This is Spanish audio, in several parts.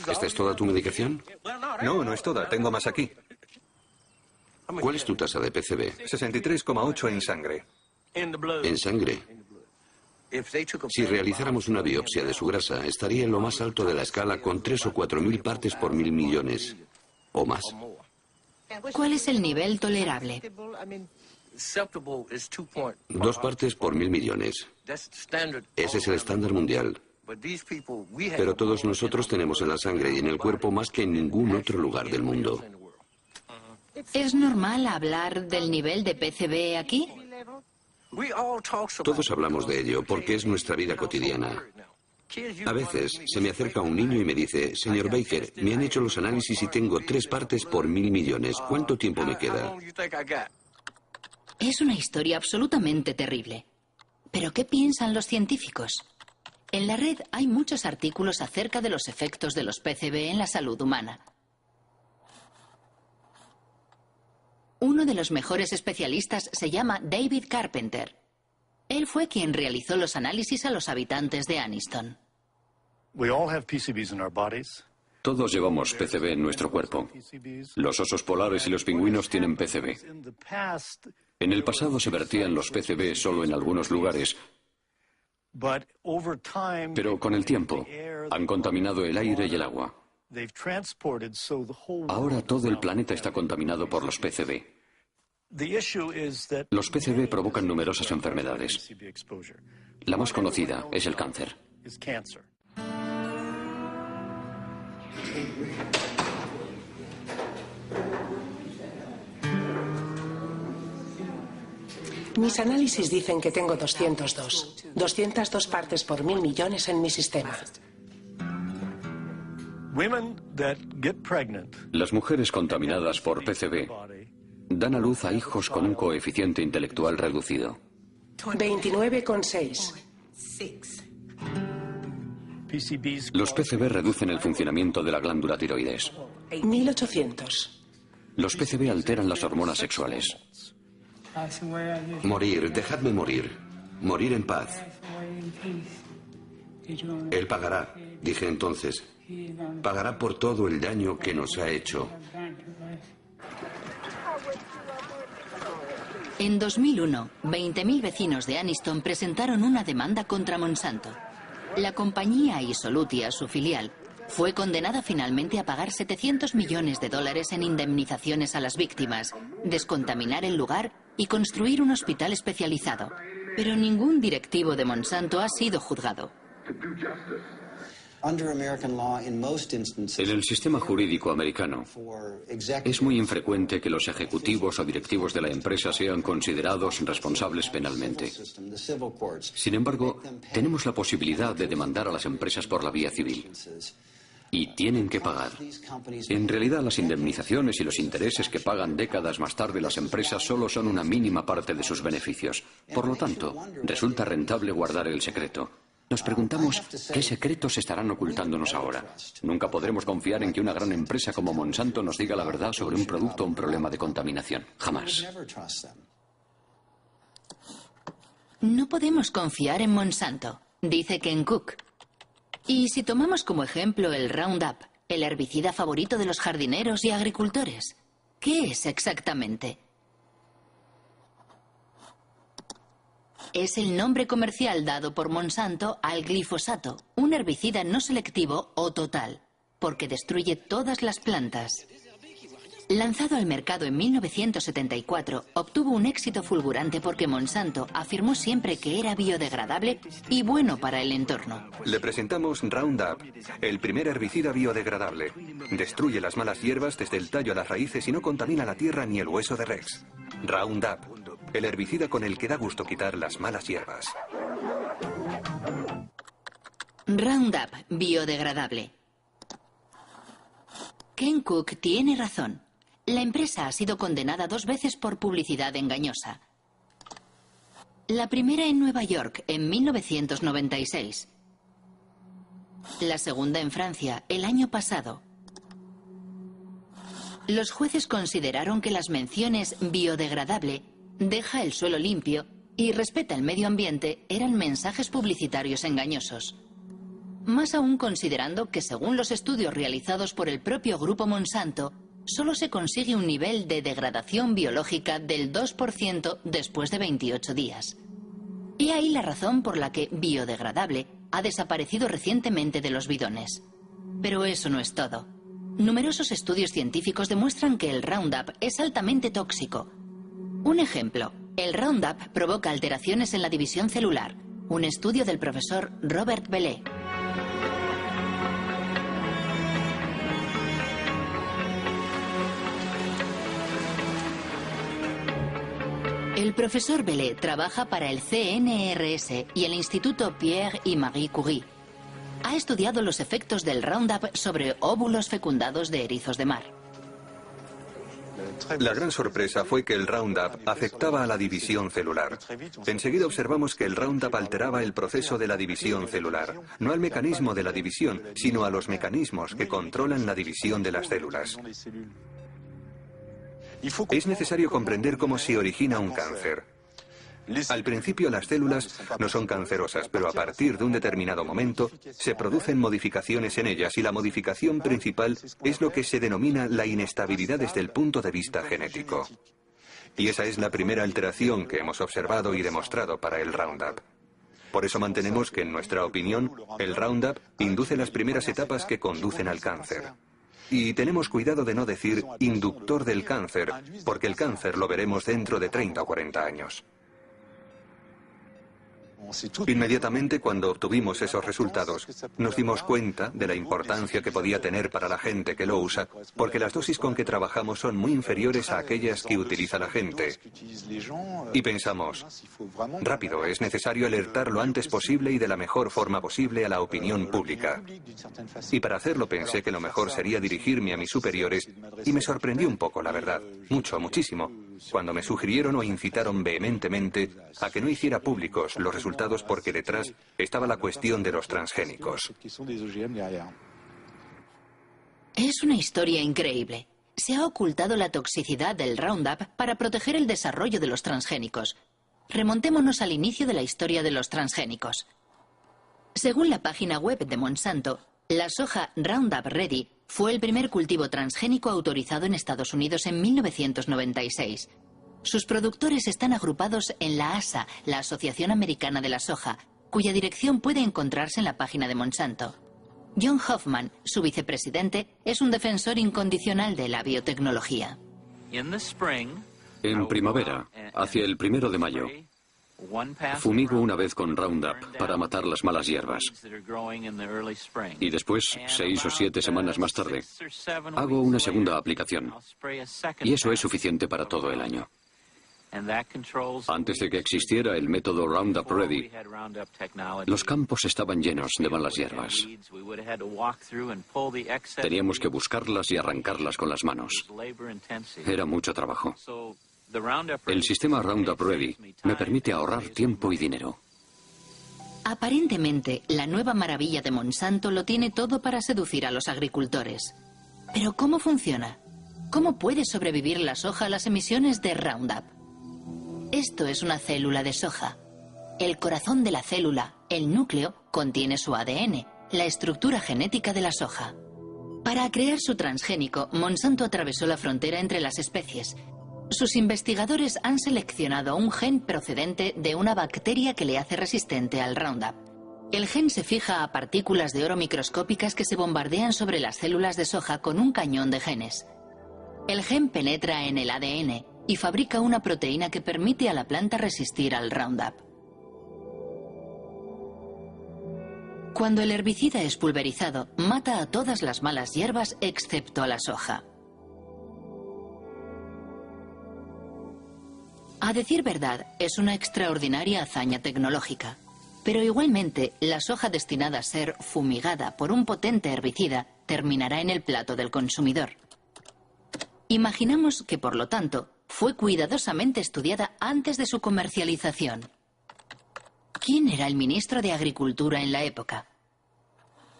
¿Esta es toda tu medicación? No, no es toda. Tengo más aquí. ¿Cuál es tu tasa de PCB? 63,8 en sangre. En sangre. Si realizáramos una biopsia de su grasa, estaría en lo más alto de la escala con 3 o 4 mil partes por mil millones. O más. ¿Cuál es el nivel tolerable? 2 partes por mil millones. Ese es el estándar mundial. Pero todos nosotros tenemos en la sangre y en el cuerpo más que en ningún otro lugar del mundo. ¿Es normal hablar del nivel de PCB aquí? Todos hablamos de ello porque es nuestra vida cotidiana. A veces se me acerca un niño y me dice, señor Baker, me han hecho los análisis y tengo 3 partes por mil millones. ¿Cuánto tiempo me queda? Es una historia absolutamente terrible. ¿Pero qué piensan los científicos? En la red hay muchos artículos acerca de los efectos de los PCB en la salud humana. Uno de los mejores especialistas se llama David Carpenter. Él fue quien realizó los análisis a los habitantes de Anniston. Todos llevamos PCB en nuestro cuerpo. Los osos polares y los pingüinos tienen PCB. En el pasado se vertían los PCB solo en algunos lugares, pero con el tiempo han contaminado el aire y el agua. Ahora todo el planeta está contaminado por los PCB. Los PCB provocan numerosas enfermedades. La más conocida es el cáncer. Mis análisis dicen que tengo 202 partes por mil millones en mi sistema. Las mujeres contaminadas por PCB dan a luz a hijos con un coeficiente intelectual reducido. 29,6. Los PCB reducen el funcionamiento de la glándula tiroides. 1800. Los PCB alteran las hormonas sexuales. Morir, dejadme morir. Morir en paz. Él pagará, dije entonces. Pagará por todo el daño que nos ha hecho. En 2001, 20.000 vecinos de Anniston presentaron una demanda contra Monsanto. La compañía Isolutia, su filial, fue condenada finalmente a pagar $700 millones en indemnizaciones a las víctimas, descontaminar el lugar y construir un hospital especializado. Pero ningún directivo de Monsanto ha sido juzgado. En el sistema jurídico americano, es muy infrecuente que los ejecutivos o directivos de la empresa sean considerados responsables penalmente. Sin embargo, tenemos la posibilidad de demandar a las empresas por la vía civil. Y tienen que pagar. En realidad, las indemnizaciones y los intereses que pagan décadas más tarde las empresas solo son una mínima parte de sus beneficios. Por lo tanto, resulta rentable guardar el secreto. Nos preguntamos qué secretos estarán ocultándonos ahora. Nunca podremos confiar en que una gran empresa como Monsanto nos diga la verdad sobre un producto o un problema de contaminación. Jamás. No podemos confiar en Monsanto, dice Ken Cook. Y si tomamos como ejemplo el Roundup, el herbicida favorito de los jardineros y agricultores, ¿qué es exactamente? Es el nombre comercial dado por Monsanto al glifosato, un herbicida no selectivo o total, porque destruye todas las plantas. Lanzado al mercado en 1974, obtuvo un éxito fulgurante porque Monsanto afirmó siempre que era biodegradable y bueno para el entorno. Le presentamos Roundup, el primer herbicida biodegradable. Destruye las malas hierbas desde el tallo a las raíces y no contamina la tierra ni el hueso de Rex. Roundup, el herbicida con el que da gusto quitar las malas hierbas. Roundup, biodegradable. Ken Cook tiene razón. La empresa ha sido condenada 2 veces por publicidad engañosa. La primera en Nueva York, en 1996. La segunda en Francia, el año pasado. Los jueces consideraron que las menciones biodegradable, deja el suelo limpio y respeta el medio ambiente eran mensajes publicitarios engañosos. Más aún considerando que según los estudios realizados por el propio grupo Monsanto, solo se consigue un nivel de degradación biológica del 2% después de 28 días. He ahí la razón por la que biodegradable ha desaparecido recientemente de los bidones. Pero eso no es todo. Numerosos estudios científicos demuestran que el Roundup es altamente tóxico. Un ejemplo, el Roundup provoca alteraciones en la división celular. Un estudio del profesor Robert Bellet. El profesor Bellet trabaja para el CNRS y el Instituto Pierre y Marie Curie. Ha estudiado los efectos del Roundup sobre óvulos fecundados de erizos de mar. La gran sorpresa fue que el Roundup afectaba a la división celular. Enseguida observamos que el Roundup alteraba el proceso de la división celular, no al mecanismo de la división, sino a los mecanismos que controlan la división de las células. Es necesario comprender cómo se origina un cáncer. Al principio las células no son cancerosas, pero a partir de un determinado momento se producen modificaciones en ellas y la modificación principal es lo que se denomina la inestabilidad desde el punto de vista genético. Y esa es la primera alteración que hemos observado y demostrado para el Roundup. Por eso mantenemos que, en nuestra opinión, el Roundup induce las primeras etapas que conducen al cáncer. Y tenemos cuidado de no decir inductor del cáncer, porque el cáncer lo veremos dentro de 30 o 40 años. Inmediatamente cuando obtuvimos esos resultados, nos dimos cuenta de la importancia que podía tener para la gente que lo usa, porque las dosis con que trabajamos son muy inferiores a aquellas que utiliza la gente. Y pensamos, rápido, es necesario alertar lo antes posible y de la mejor forma posible a la opinión pública. Y para hacerlo pensé que lo mejor sería dirigirme a mis superiores y me sorprendió un poco, la verdad, muchísimo, cuando me sugirieron o incitaron vehementemente a que no hiciera públicos los resultados porque detrás estaba la cuestión de los transgénicos. Es una historia increíble. Se ha ocultado la toxicidad del Roundup para proteger el desarrollo de los transgénicos. Remontémonos al inicio de la historia de los transgénicos. Según la página web de Monsanto, la soja Roundup Ready fue el primer cultivo transgénico autorizado en Estados Unidos en 1996. Sus productores están agrupados en la ASA, la Asociación Americana de la Soja, cuya dirección puede encontrarse en la página de Monsanto. John Hoffman, su vicepresidente, es un defensor incondicional de la biotecnología. En primavera, hacia el 1 de mayo, fumigo una vez con Roundup para matar las malas hierbas. Y después, 6 o 7 semanas más tarde, hago una segunda aplicación. Y eso es suficiente para todo el año. Antes de que existiera el método Roundup Ready, los campos estaban llenos de malas hierbas. Teníamos que buscarlas y arrancarlas con las manos. Era mucho trabajo. El sistema Roundup Ready me permite ahorrar tiempo y dinero. Aparentemente, la nueva maravilla de Monsanto lo tiene todo para seducir a los agricultores. Pero ¿cómo funciona? ¿Cómo puede sobrevivir la soja a las emisiones de Roundup? Esto es una célula de soja. El corazón de la célula, el núcleo, contiene su ADN, la estructura genética de la soja. Para crear su transgénico, Monsanto atravesó la frontera entre las especies. Sus investigadores han seleccionado un gen procedente de una bacteria que le hace resistente al Roundup. El gen se fija a partículas de oro microscópicas que se bombardean sobre las células de soja con un cañón de genes. El gen penetra en el ADN y fabrica una proteína que permite a la planta resistir al Roundup. Cuando el herbicida es pulverizado, mata a todas las malas hierbas excepto a la soja. A decir verdad, es una extraordinaria hazaña tecnológica. Pero igualmente, la soja destinada a ser fumigada por un potente herbicida terminará en el plato del consumidor. Imaginamos que, por lo tanto, fue cuidadosamente estudiada antes de su comercialización. ¿Quién era el ministro de Agricultura en la época?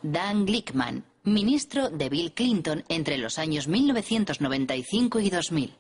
Dan Glickman, ministro de Bill Clinton entre los años 1995 y 2000.